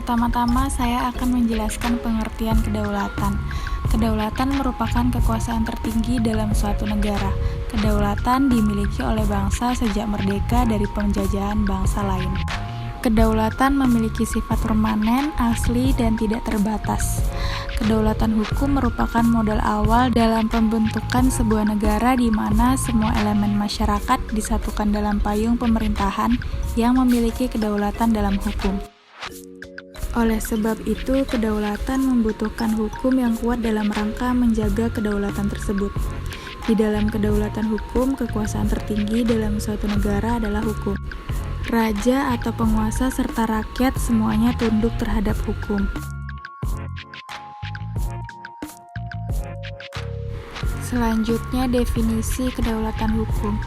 Pertama-tama saya akan menjelaskan pengertian kedaulatan. Kedaulatan merupakan kekuasaan tertinggi dalam suatu negara. Kedaulatan dimiliki oleh bangsa sejak merdeka dari penjajahan bangsa lain. Kedaulatan memiliki sifat permanen, asli, dan tidak terbatas. Kedaulatan hukum merupakan modal awal dalam pembentukan sebuah negara di mana semua elemen masyarakat disatukan dalam payung pemerintahan yang memiliki kedaulatan dalam hukum. Oleh sebab itu, kedaulatan membutuhkan hukum yang kuat dalam rangka menjaga kedaulatan tersebut. Di dalam kedaulatan hukum, kekuasaan tertinggi dalam suatu negara adalah hukum. Raja atau penguasa serta rakyat semuanya tunduk terhadap hukum. Selanjutnya, definisi kedaulatan hukum.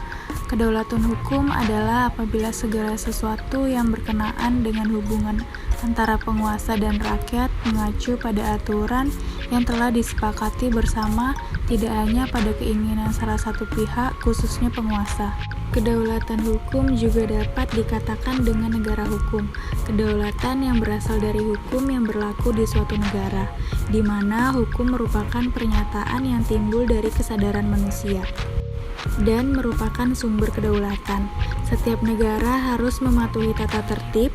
Kedaulatan hukum adalah apabila segala sesuatu yang berkenaan dengan hubungan antara penguasa dan rakyat mengacu pada aturan yang telah disepakati bersama, tidak hanya pada keinginan salah satu pihak, khususnya penguasa. Kedaulatan hukum juga dapat dikatakan dengan negara hukum, kedaulatan yang berasal dari hukum yang berlaku di suatu negara, di mana hukum merupakan pernyataan yang timbul dari kesadaran manusia dan merupakan sumber kedaulatan. Setiap negara harus mematuhi tata tertib,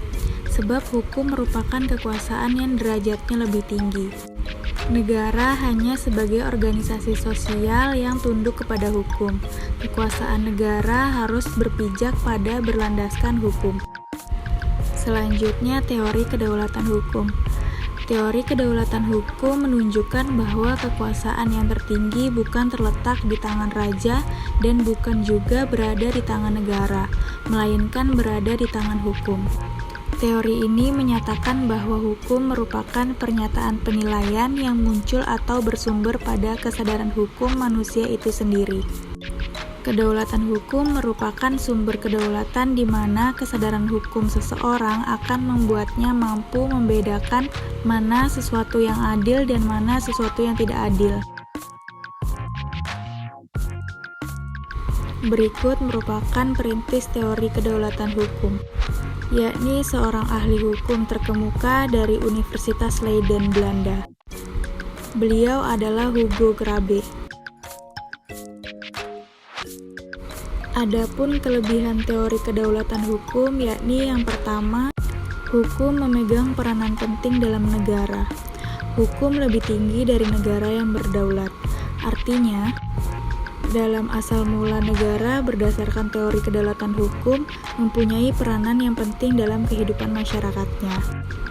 sebab hukum merupakan kekuasaan yang derajatnya lebih tinggi. Negara hanya sebagai organisasi sosial yang tunduk kepada hukum. Kekuasaan negara harus berpijak pada berlandaskan hukum. Selanjutnya, teori kedaulatan hukum. Teori kedaulatan hukum menunjukkan bahwa kekuasaan yang tertinggi bukan terletak di tangan raja dan bukan juga berada di tangan negara, melainkan berada di tangan hukum. Teori ini menyatakan bahwa hukum merupakan pernyataan penilaian yang muncul atau bersumber pada kesadaran hukum manusia itu sendiri. Kedaulatan hukum merupakan sumber kedaulatan di mana kesadaran hukum seseorang akan membuatnya mampu membedakan mana sesuatu yang adil dan mana sesuatu yang tidak adil. Berikut merupakan perintis teori kedaulatan hukum, yakni seorang ahli hukum terkemuka dari Universitas Leiden, Belanda. Beliau adalah Hugo Grabe. Adapun kelebihan teori kedaulatan hukum, yakni yang pertama, hukum memegang peranan penting dalam negara. Hukum lebih tinggi dari negara yang berdaulat. Artinya, dalam asal mula negara berdasarkan teori kedaulatan hukum mempunyai peranan yang penting dalam kehidupan masyarakatnya.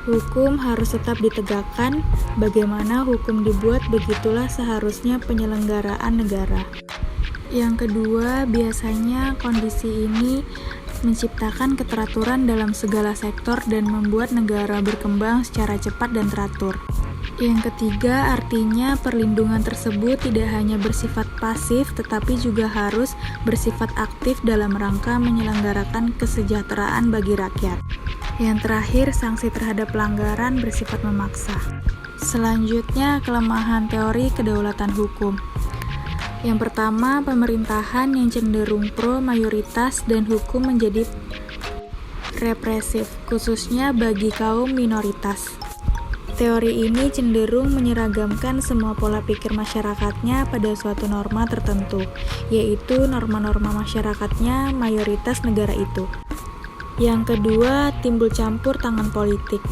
Hukum harus tetap ditegakkan. Bagaimana hukum dibuat, begitulah seharusnya penyelenggaraan negara. Yang kedua, biasanya kondisi ini menciptakan keteraturan dalam segala sektor dan membuat negara berkembang secara cepat dan teratur. Yang ketiga, artinya perlindungan tersebut tidak hanya bersifat pasif tetapi juga harus bersifat aktif dalam rangka menyelenggarakan kesejahteraan bagi rakyat. Yang terakhir, sanksi terhadap pelanggaran bersifat memaksa. Selanjutnya, kelemahan teori kedaulatan hukum. Yang pertama, pemerintahan yang cenderung pro mayoritas dan hukum menjadi represif, khususnya bagi kaum minoritas. Teori ini cenderung menyeragamkan semua pola pikir masyarakatnya pada suatu norma tertentu, yaitu norma-norma masyarakatnya mayoritas negara itu. Yang kedua, timbul campur tangan politik.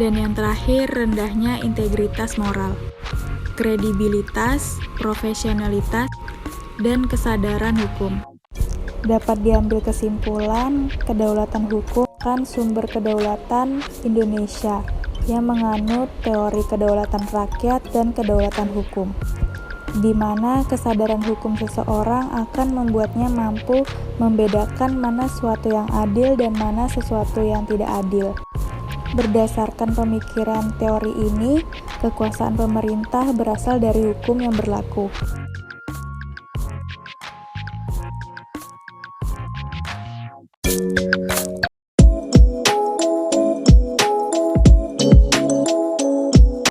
Dan yang terakhir, rendahnya integritas moral, kredibilitas, profesionalitas, dan kesadaran hukum. Dapat diambil kesimpulan, kedaulatan hukum kan sumber kedaulatan Indonesia. yang menganut teori kedaulatan rakyat dan kedaulatan hukum, di mana kesadaran hukum seseorang akan membuatnya mampu membedakan mana sesuatu yang adil dan mana sesuatu yang tidak adil. Berdasarkan pemikiran teori ini, kekuasaan pemerintah berasal dari hukum yang berlaku.